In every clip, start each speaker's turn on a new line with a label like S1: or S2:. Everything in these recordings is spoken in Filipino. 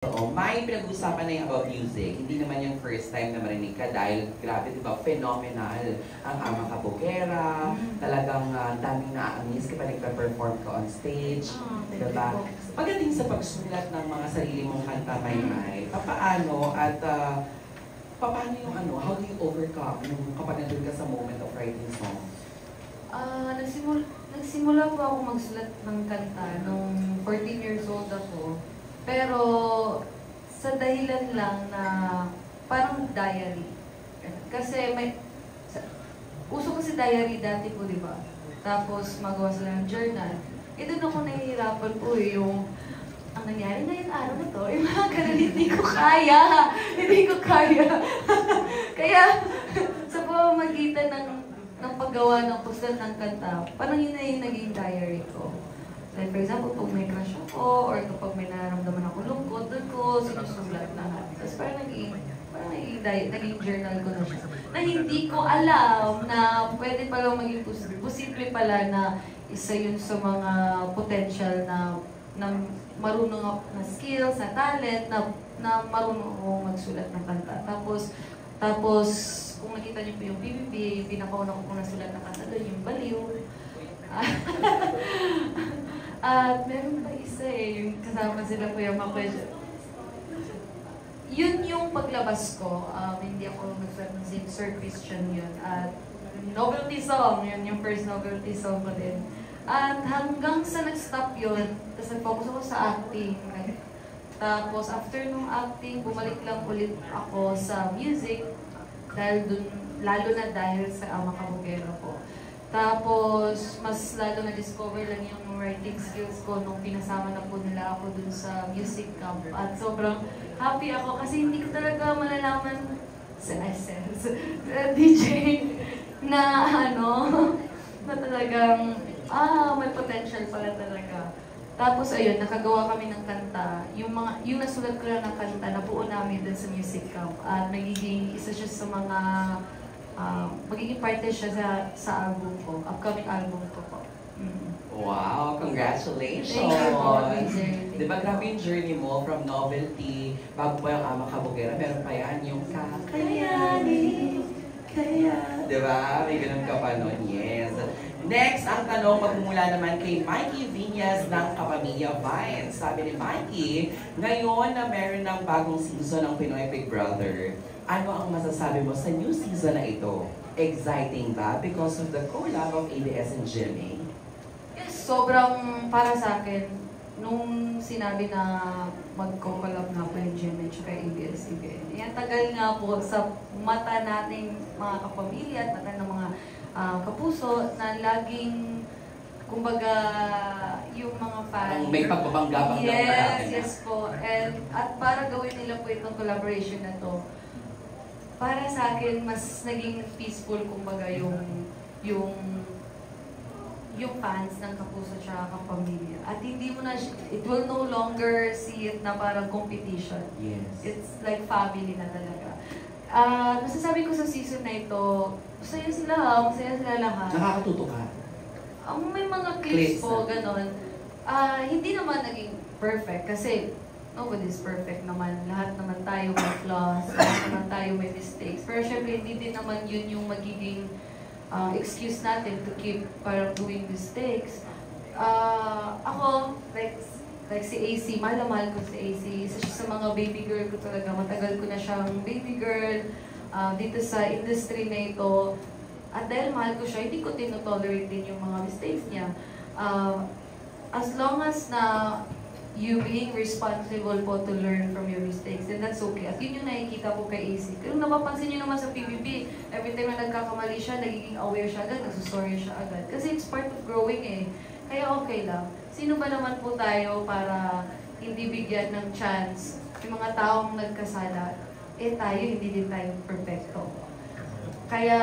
S1: Oo, may pinag-usapan na yung about music. Hindi naman yung first time na marinig ka dahil grabe, di ba, phenomenal ang Ama Kabugera. Talagang daming na-amaze kapag nagpa-perform ka on stage. Di ba? Pagdating sa pagsulat ng mga sarili mong kanta, Maymay, paano at paano yung how do you overcome yung kapag nandun ka sa moment of writing songs?
S2: Nagsimula po ako magsulat ng kanta nung 14 years old ako. Pero sa dahilan lang na parang diary. Kasi uso kasi diary dati po, di ba? Tapos magawa sila ng journal. Doon ako nahihirapan po yung ang nangyari na yung araw na to, yung mga ganun, hindi ko kaya. Hindi ko kaya. Kaya sa pamamagitan ng paggawa ng puslan ng kanta, parang yun na yung naging diary ko. Like for example, pag may crush ako, or kapag may nararamdaman ako lungkot, doon ko sinusulat lahat. Tapos parang naging journal ko na siya. Na hindi ko alam na pwede palang maging posible pala na isa yun sa mga potential na marunong ako na skills, na talent, na marunong ako magsulat ng kanta. Tapos kung nakita niyo po yung PBB, pinakauna ko nasulat ng kanta doon, yung Baliw. At meron pa isa yung kasama sila Kuya Makwedyo. Yun yung paglabas ko, hindi ako nagsulat ng Sir Christian yun. At novelty song, yun yung first novelty song ko din. At hanggang sa nag-stop yun, tapos nag-focus ako sa acting. Tapos after nung acting, bumalik lang ulit ako sa music. Dahil dun, lalo na dahil sa Ama Kabugera ko. Tapos, mas lalo na-discover lang yung writing skills ko nung pinasama na po nila ako dun sa music camp. At sobrang happy ako kasi hindi ko talaga malalaman sa essence, DJ, na na talagang, may potential pala talaga. Tapos ayun, nakagawa kami ng kanta. Yung nasulat ko lang ng kanta, nabuo namin dun sa music camp. At nagiging isa siya sa mga magiging parte siya sa album ko, upcoming album ko po.
S1: Wow, congratulations!
S2: Thank you po,
S1: Di ba grabe yung journey mo from novelty, bago pa yung Ama Kabugera, meron pa yan yung kakayanin, kaya. Di ba? May ganun ka pa nun, yes. Next, ang tanong magmumula naman kay Mikey Viñas ng Kapamilya Vines. Sabi ni Mikey, ngayon na meron ng bagong season ng Pinoy Big Brother, ano ang masasabi mo sa new season na ito? Exciting ba because of the collab of ABS and GMA?
S2: Yes, sobrang para sa akin, nung sinabi na mag-collab nga po yung GMA at ABS-CBN. Yan, tagal nga po sa mata nating mga kapamilya at mata ng mga kapuso na laging, kumbaga, yung mga fans.
S1: May pagbabanggabang lang
S2: natin. Yes po. At para gawin nila po itong collaboration na to, para sa akin, mas naging peaceful, kumbaga, yung fans ng Kapuso at Kapamilya. At hindi mo na, it will no longer see it na parang competition.
S1: Yes.
S2: It's like family na talaga. Masasabi ko sa season na ito, masaya sila lahat.
S1: Nakakatuto ka?
S2: May mga clips po, ganon. Hindi naman naging perfect kasi nobody's perfect naman. Lahat naman tayo may flaws, lahat naman tayo may mistakes. Pero syempre, hindi din naman yun yung magiging excuse natin to keep parang doing mistakes. Ako, like si AC, mahal ko si AC. Isa siya sa mga baby girl ko talaga. Matagal ko na siyang baby girl dito sa industry na ito. At dahil mahal ko siya, hindi ko tinotolerate din yung mga mistakes niya. As long as na you being responsible po to learn from your mistakes, then that's okay. At yun yung nakikita ko kay AC. Kung napapansin nyo naman sa PBB, every time na nagkakamali siya, nagiging aware siya agad, nagsusorry siya agad. Kasi it's part of growing eh. Kaya okay lang. Sino ba naman po tayo para hindi bigyan ng chance yung mga taong nagkasala? Tayo, hindi din tayo perfecto. Kaya,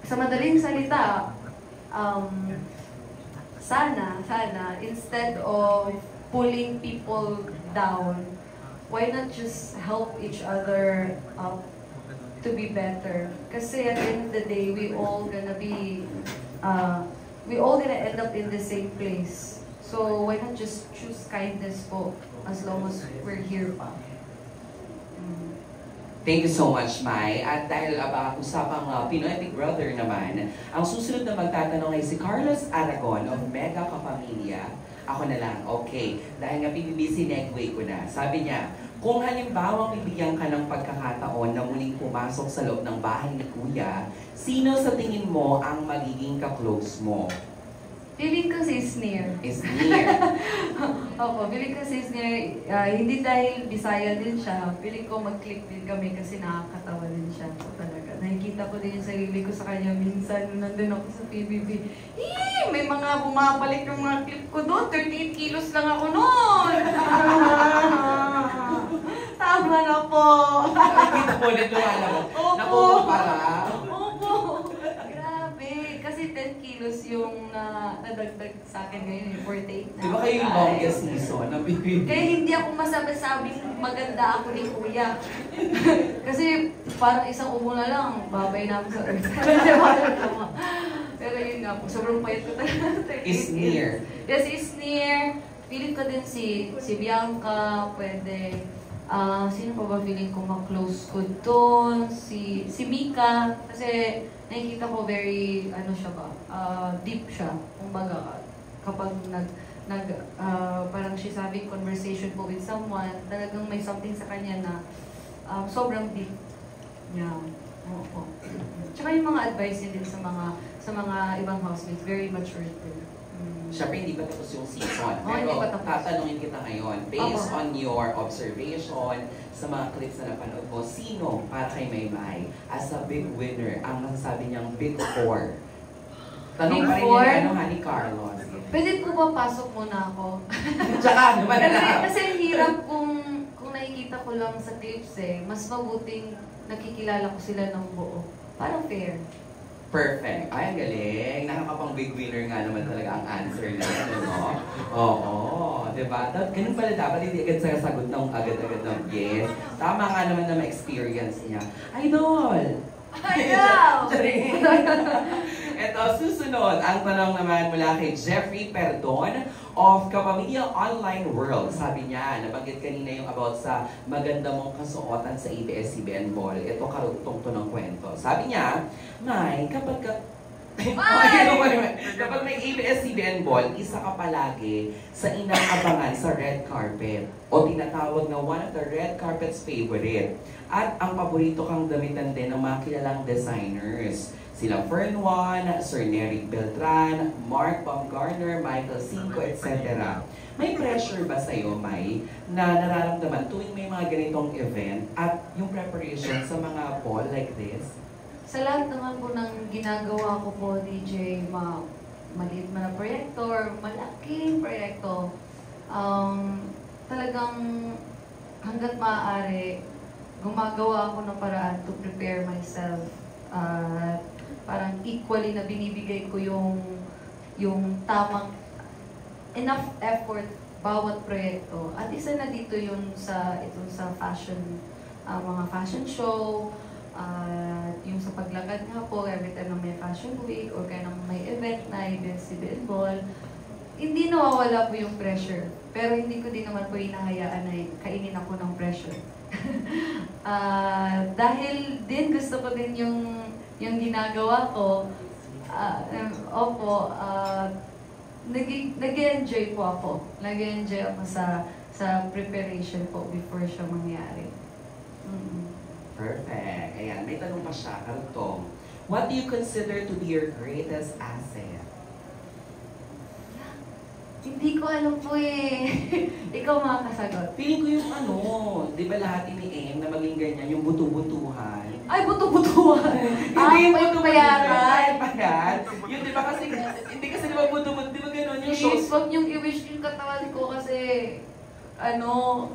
S2: sa madaling salita, sana, instead of pulling people down, why not just help each other up to be better? Kasi at the end of the day, we all gonna end up in the same place. So, why not just choose kindness po as long as we're here pa?
S1: Thank you so much, Mai. At dahil usapang Pinoy Big Brother naman, ang susunod na magtatanong ay si Carlos Aragon of Mega Kapamilya. Ako na lang, okay. Dahil nga PBB sinegway ko na. Sabi niya, kung halimbawa bibigyan ka ng pagkakataon na muling pumasok sa loob ng bahay ni Kuya, sino sa tingin mo ang magiging ka-close mo?
S2: Feeling ko si Sneer.
S1: Sneer.
S2: Opo, feeling ko si Sneer, hindi dahil Bisaya din siya, feeling ko mag-click din kami kasi nakakatawa din siya. So, talaga, nakikita ko din yung sarili ko sa kanya minsan nung nandun ako sa PBB. May mga bumabalik yung mga clip ko doon, 38 kilos lang ako noon! Tama na po!
S1: Nakikita mo ulit lumalabas. Nakukumpara.
S2: Opo! Grabe! Kasi 10 kilos yung nadagdag sa akin ngayon, yung 48 na.
S1: Di ba kayo yung longest season na PBB?
S2: Kaya hindi ako masabi-sabing maganda ako ni Kuya. Kasi parang isang ubo na lang, babay na ako sa earth. Pero yun nga po, sobrang payat ko talaga.
S1: Is near.
S2: Yes, is near. Feeling ko din si Bianca, pwede. Sino pa ba feeling ko ma-close ko doon? Si Mika. Kasi nakikita ko very, siya ba, deep siya. Kumbaga, kapag parang she's having conversation po with someone, talagang may something sa kanya na sobrang deep. Yeah. Oo. Tsaka yung mga advice niya din sa mga ibang housemates, very mature din.
S1: Siyempre, hindi pa tapos yung season.
S2: Hindi
S1: Pero
S2: pa tapos.
S1: tatanungin kita ngayon, based on your observation sa mga clips na napanood mo, sino para kay Maymay as a big winner ang nasasabi niyang big four? Tanong
S2: Big
S1: pa rin
S2: four?
S1: ni Carlos.
S2: Pwede po ba pasok muna ako?
S1: Tsaka, naman na.
S2: Kasi hirap kung nakikita ko lang sa clips mas mabuting nakikilala ko sila ng buo. Parang fair.
S1: Perfect. Ay, ang galing. Nakakapang big winner nga naman talaga ang answer na yun, no? Oo. Diba? Ganun pala dapat hindi agad sasagot ng agad-agad ng yes. Tama nga naman na ma-experience niya. Idol!
S2: Ayaw!
S1: Ito, susunod. Ang tanong naman mula kay Jeffrey Perdon of Kapamilya Online World. Sabi niya, nabanggit kanina yung about sa maganda mong kasuotan sa ABS-CBN Ball. Ito karugtong to ng kwento. Sabi niya, May, kapag may ABS-CBN Ball, isa ka palagi sa inaabangan sa red carpet o tinatawag na one of the red carpet's favorite. At ang paborito kang damitan din ng mga kilalang designers. Sila Fern Juan, Sir Neric Beltran, Mark Baumgartner, Michael Cinco, etc. May pressure ba sa'yo, May, na nararamdaman tuwing may mga ganitong event at yung preparation sa mga ball like this?
S2: Sa lahat naman po ng ginagawa ko po, DJ, maliit man na proyekto or malaking proyekto, talagang hanggat maaari, gumagawa ako ng paraan to prepare myself. Parang equally na binibigay ko yung tamang enough effort bawat proyekto. At isa na dito yung sa fashion, mga fashion show, yung sa paglakad nga po, every time na may fashion week or kaya nang may event na ABS-CBN Ball, hindi nawawala po yung pressure. Pero hindi ko din naman po hinahayaan na kainin ako ng pressure. Dahil din gusto ko din yung ginagawa ko, nag-enjoy po ako. Nag-enjoy ako sa preparation po before siya mangyari.
S1: Perfect. Ayan, may tanong pa siya, karugtong. What do you consider to be your greatest asset?
S2: Hindi ko alam po Ikaw makakasagot.
S1: Feeling ko yung di ba lahat ini-aim na maging ganyan, yung buto-butuhan.
S2: Ay, buto-butuhan!
S1: Hindi yung
S2: buto-butuhan!
S1: Ay, yun, di ba kasi, hindi kasi di ba buto-buto, di ba gano'n yung shows?
S2: Huwag niyong i-wish yung katawan ko kasi,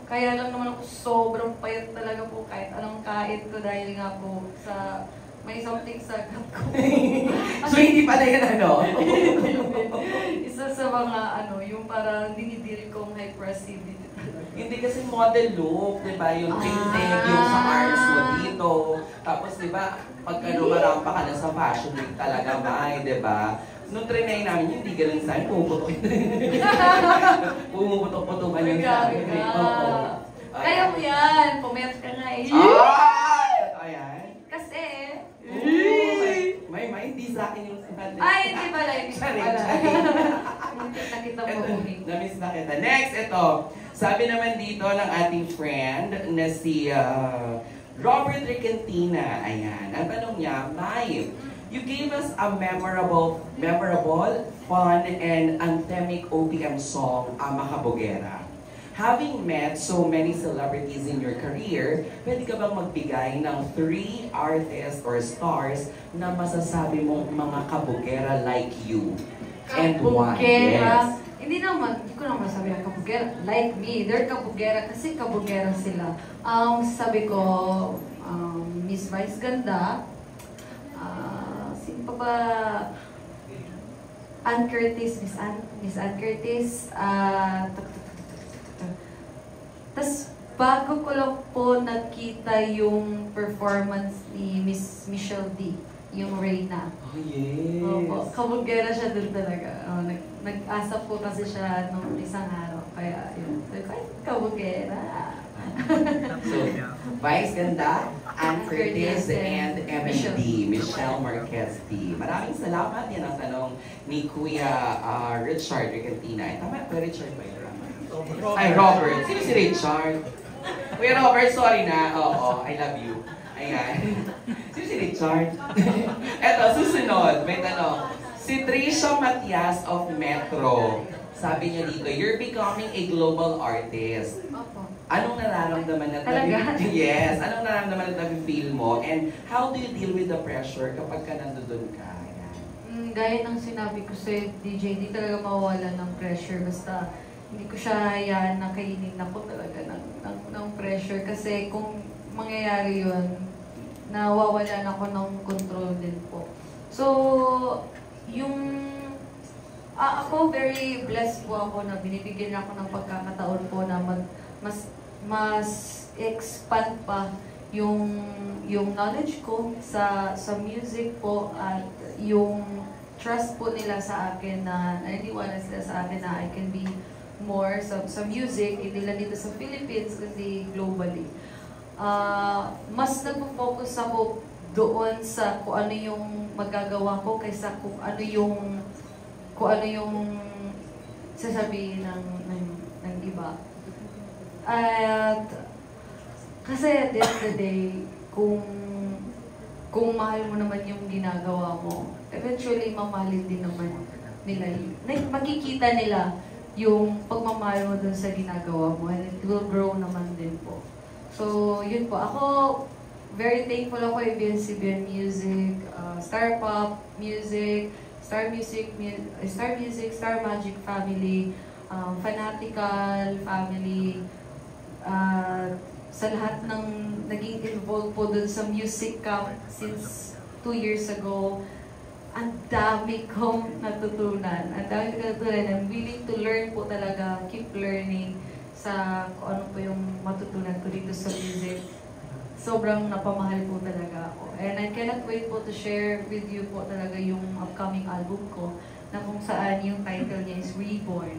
S2: kaya lang naman ako sobrang payat talaga po kahit anong kain ko dahil nga po sa may something sa gut ko.
S1: So, hindi pala yan
S2: Isa sa mga yung parang dinidiri kong hyperactivity talaga.
S1: Hindi kasi model look, di ba? Yung pink yung sa arms mo dito. Tapos, di ba, pagka numarampa ka na sa fashion week talaga, May, di ba? Nung trinay namin, hindi ganun sa akin, pumuputok. Pumuputok-putukan yung sa akin. Oo.
S2: Kaya mo yan, pumayat ka nga eh.
S1: Ayan.
S2: Kasi,
S1: may hindi sa akin yung sabi.
S2: ay, hindi pala, hindi pala. Nakita mo kung
S1: Na-miss na kita. Next, ito. Sabi naman dito ng ating friend na si Robert Recantina. Ayan. Ang tanong niya, Mai, you gave us a memorable, fun, and anthemic OPM song, Makabugera. Having met so many celebrities in your career, pwede ka bang magbigay ng 3 artists or stars na masasabi mong mga kabugera like you? And why? Yes.
S2: Hindi ko naman masabi ang kabugera. Like me, they're kabugera kasi kabugera sila. Sabi ko, Miss Vice Ganda, sino pa ba? Ann Curtis, Miss Ann Curtis, tas bago ko lang po nakita yung performance ni Miss Michelle D, yung Reyna.
S1: Oh, yes.
S2: Opo, kabugera siya dun talaga. Nag-asa po kasi siya nung isang araw. Kaya yun, kabugera.
S1: So, Vice Ganda, Ann Curtis, and MD, Michelle Marquez D. Maraming salamat. Yan ang tanong ni Kuya Richard Recantina. Tama ba Richard ba yun? Ay, Robert. Sino si Richard? Kuya Robert, sorry na. Oo, I love you. Ayan. Sino si Richard? Eto, susunod. May tanong. Si Tricia Matias of Metro. Sabi niya dito, you're becoming a global artist.
S2: Opo.
S1: Anong nararamdaman na Yes. Anong nararamdaman na feel mo? And how do you deal with the pressure kapag ka nandun ka?
S2: Gaya ng sinabi ko sa DJ, di talaga mawawala ng pressure. Basta hindi ko siya hayaan na kainin ako talaga ng pressure. Kasi kung mangyayari yun, nawawalan ako ng control din po. So, ako very blessed po ako na binibigyan ako ng pagkakataon po na mas expand pa yung knowledge ko sa music po at yung trust po nila sa akin na naniniwala sila sa akin na I can be more sa music, hindi lang dito sa Philippines, kundi globally. Mas nag-focus ako doon sa kung ano yung magagawa ko kaysa kung ano yung sasabihin ng iba. At kasi at the end of the day, kung mahal mo naman yung ginagawa mo, eventually mamahalin din naman nila yun. Makikita nila yung pagmamahal mo dun sa ginagawa mo and it will grow naman din po. So, yun po. Ako, very thankful ako ABS-CBN Music, Star Pop Music, Star Music, Star Magic Family, Fanatical Family, sa lahat ng naging involved po dun sa music camp since 2 years ago. Ang dami kong natutunan. I'm willing to learn po talaga, keep learning sa kung ano po yung matutunan ko dito sa music. Sobrang napamahal po talaga ako. And I cannot wait po to share with you po talaga yung upcoming album ko na kung saan yung title niya is Reborn.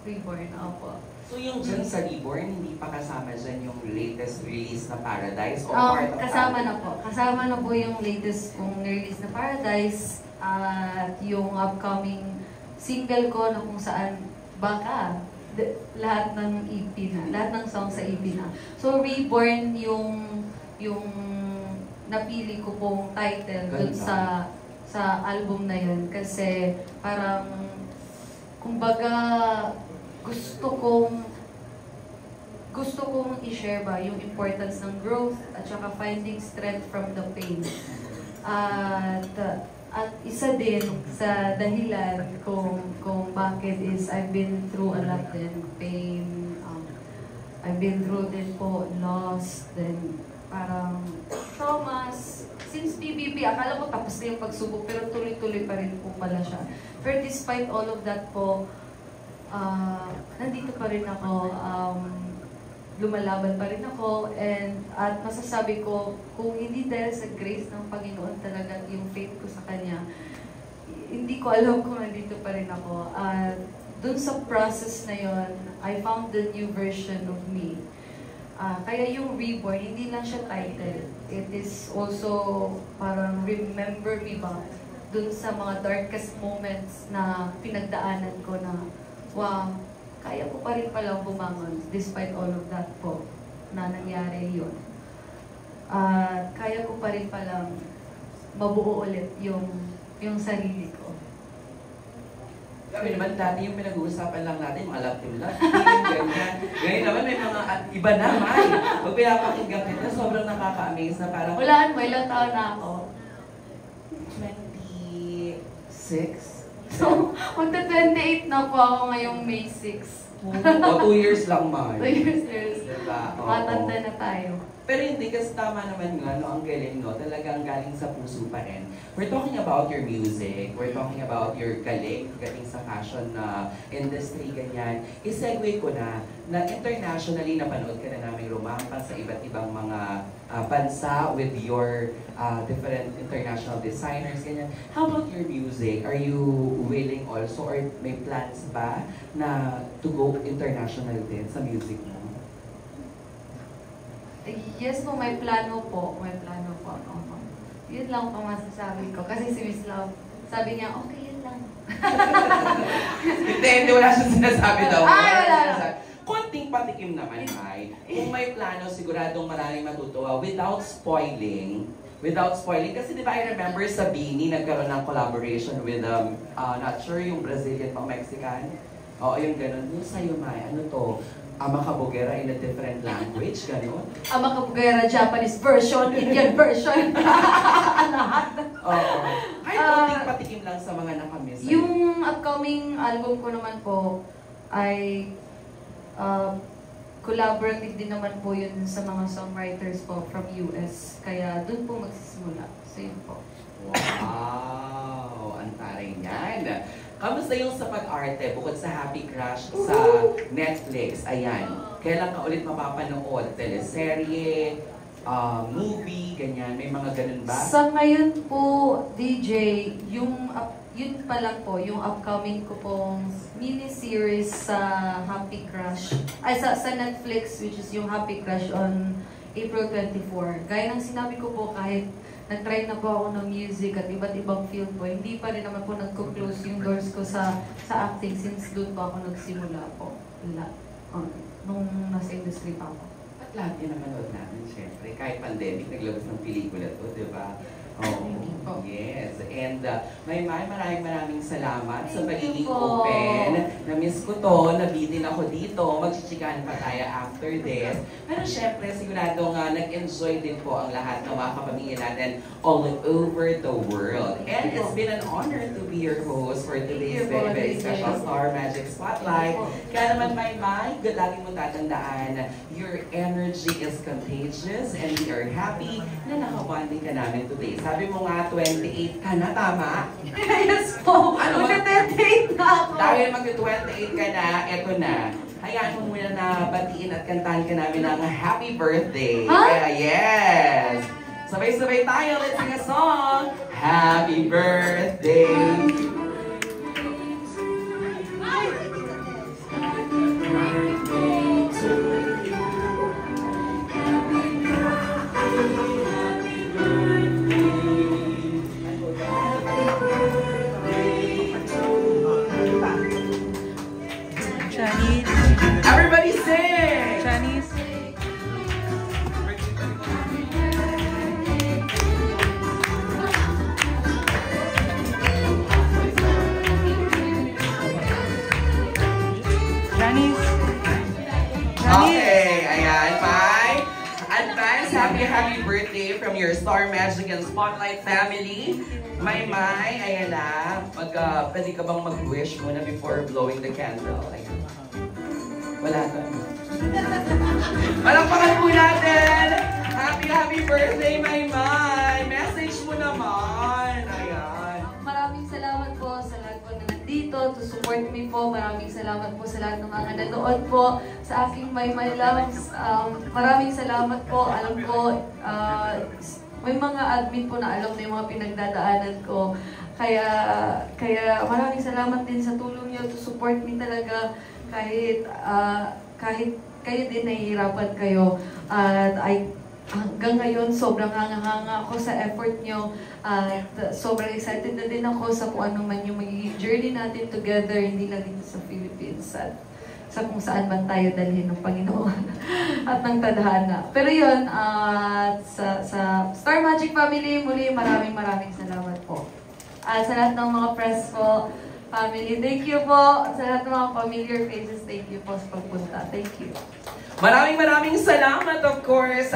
S2: Reborn, opo.
S1: So yung dyan sa Reborn, hindi pa kasama dyan yung latest release na Paradise? O part of
S2: kasama na po. Kasama na po yung latest kong release na Paradise at yung upcoming single ko na kung saan baka lahat ng EP na, lahat ng songs sa EP na. So Reborn yung napili ko pong title dun sa album na yun kasi parang kumbaga gusto kong i-share ba yung importance ng growth at saka finding strength from the pain. At isa din sa dahilan kung bakit is I've been through a lot din, pain, I've been through din po loss, then parang traumas. Since PBB, akala ko tapos na yung pagsubok pero tuloy-tuloy pa rin po pala siya. But despite all of that po, nandito pa rin ako, lumalaban pa rin ako, at masasabi ko, kung hindi dahil sa grace ng Panginoon talaga, yung faith ko sa Kanya, hindi ko alam kung nandito pa rin ako. Dun sa process na yon, I found the new version of me. Kaya yung Reborn, hindi lang siya title. It is also parang remember me ba dun sa mga darkest moments na pinagdaanan ko na, wow, kaya ko pa rin palang bumangon despite all of that po na nangyari yun. Kaya ko pa rin palang mabuo ulit yung sarili ko.
S1: Kami naman dati yung pinag-uusapan lang natin, mga love-to-love, ganyan. Ngayon naman may mga iba naman. Pag pinapakinggan kita, sobrang nakaka-amaze na parang...
S2: Walaan mo, ilang taon na ako?
S1: 26?
S2: So, magta-28 na po ako ngayong May 6.
S1: O 2 years lang, Mar.
S2: 2 years.
S1: Diba?
S2: Matanda na tayo.
S1: Pero hindi, kasi tama naman nga, no, ang galing, no? Talagang galing sa puso pa rin. We're talking about your music, we're talking about your galing sa fashion na industry, ganyan. I-segue ko na internationally napanood ka na namin rumampa sa iba't ibang mga bansa with your different international designers, ganyan. How about your music? Are you willing also, or may plans ba na to go international din sa music mo?
S2: Yes po, may plano po. May plano po. Yun lang po masasabi ko. Kasi si Miss Love, sabi niya, okay, yun lang.
S1: Hindi, wala siyang sinasabi daw.
S2: Wala.
S1: Konting patikim naman, ay. Kung may plano, siguradong maraming matutuwa without spoiling. Kasi di ba I remember sa Bini, nagkaroon ng collaboration with, not sure, yung Brazilian pang Mexican. Oo, yung ganun. Yung sa'yo, May, ano to? Ama Kabugera in a different language, gano'n?
S2: Ama Kabugera, Japanese version, Indian version, lahat.
S1: Oo. Ay, konting patikim lang sa mga nakamiss.
S2: Yung upcoming album ko naman po ay collaborative din naman po yun sa mga songwriters po from US. Kaya doon po magsisimula. So yun po.
S1: Wow! Ang taray niyan. Kamusta yung sa pag-arte bukod sa Happy Crush sa Netflix? Ayan. Kailan ka ulit mapapanood? Teleserye, movie, ganyan. May mga ganun ba?
S2: Sa ngayon po, DJ, yun pa lang po, yung upcoming ko pong mini-series sa Happy Crush, ay sa Netflix, which is yung Happy Crush on April 24. Gaya ng sinabi ko po, kahit nag-try na po ako ng music at iba't ibang field po, hindi pa rin naman po nag-close yung doors ko sa acting since doon po ako nagsimula po. Nung nasa industry pa ako.
S1: At lahat din naman natin, syempre. Kahit pandemic, naglabas ng pelikula to, di ba? Oh, yes. And maraming salamat sa pagiging open. Na-miss ko to, nabitin ako dito. Magchichikahan pa tayo after this. Pero syempre, sigurado nga nag-enjoy din po ang lahat ng mga kapamilya natin all over the world. And it's been an honor to be your host for today's very, very special Star Magic Spotlight. Kaya naman, Maymay, lagi mo tatandaan, your energy is contagious and we are happy na nakabanding ka namin today. Sabi mo nga, 28 ka na, tama?
S2: Yes po!
S1: Ano,
S2: mag-28 na ako!
S1: Dahil mag-28 ka na, eto na. Hayaan mo muna na batiin at kantahan ka namin ng happy birthday.
S2: Huh?
S1: Kaya yes! Sabay-sabay tayo, let's sing a song! Happy birthday! Everybody sing!
S3: Chinese.
S1: Okay, ayan, bye. Advance happy birthday from your Star Magic and Spotlight family. Maymay, ayan na. Pwede ka bang mag-wish muna before blowing the candle? Ayan. Wala ka. Palakpakan po natin! Happy birthday, Maymay! Message mo naman! Ayan.
S2: Maraming salamat po sa lahat po na nandito to support me po. Maraming salamat po sa lahat ng mga nanonood po sa aking My Loves. Maraming salamat po. Alam ko, may mga admin po na alam na yung mga pinagdadaanan ko. Kaya maraming salamat din sa tulong niyo to support me talaga kahit kayo din nahihirapan kayo. At hanggang ngayon, sobrang hanga-hanga ako sa effort nyo. At sobrang excited na din ako sa kung ano man yung magiging journey natin together, hindi lang dito sa Philippines at sa kung saan man tayo dalhin ng Panginoon at ng tadhana. Pero yun, sa Star Magic family, muli maraming salamat po. Sa lahat ng mga press po, family, thank you po. Sa lahat ng mga familiar faces, thank you po sa pagpunta. Thank you.
S1: Maraming salamat, of course.